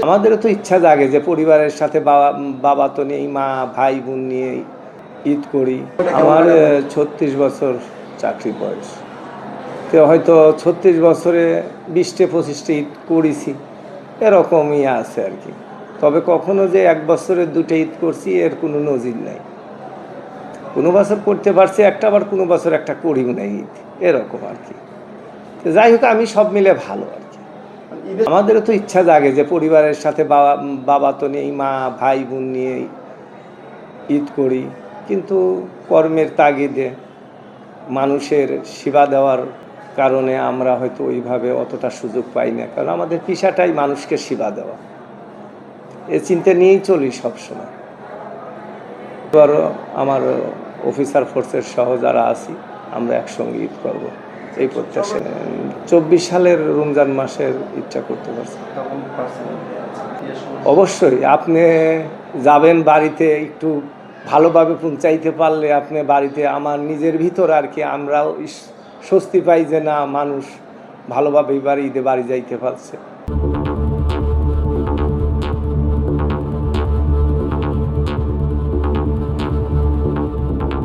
আমাদেরও তো ইচ্ছা জাগে যে পরিবারের সাথে বাবা তো নেই, মা ভাই বোন নিয়ে ঈদ করি। আমার 36 বছর চাকরি বয়স, তো হয়তো 36 বছরে 20-25টা ঈদ করেছি, এরকমই আছে আর কি। তবে কখনো যে এক বছরে 2টা ঈদ করছি এর কোনো নজির নাই। কোনো বছর করতে পারছি একটা, আবার কোনো বছর একটা করিও নাই ঈদ, এরকম আর কি। তো যাই হোক, আমি সব মিলে ভালো আর কি। আমাদেরও তো ইচ্ছা জাগে যে পরিবারের সাথে বাবা তো নেই, মা ভাই বোন নিয়ে ঈদ করি, কিন্তু কর্মের তাগিদে মানুষের সেবা দেওয়ার কারণে আমরা হয়তো ওইভাবে অতটা সুযোগ পাই না, কারণ আমাদের পেশাটাই মানুষকে সেবা দেওয়া। এ চিন্তা নিয়েই চলি সবসময়। এবারও আমার অফিসার ফোর্সের সহ যারা আছি আমরা একসঙ্গে ঈদ করবো এই প্রত্যাশা। 24 সালের রমজান মাসের ঈদটা করতে পারছি। অবশ্যই আপনি যাবেন বাড়িতে, একটু ভালোভাবে পৌঁছাইতে পারলে আপনি বাড়িতে, আমার নিজের ভিতর আর কি, আমরাও স্বস্তি পাই যে না, মানুষ ভালোভাবে ঈদে বাড়ি যাইতে পারছে।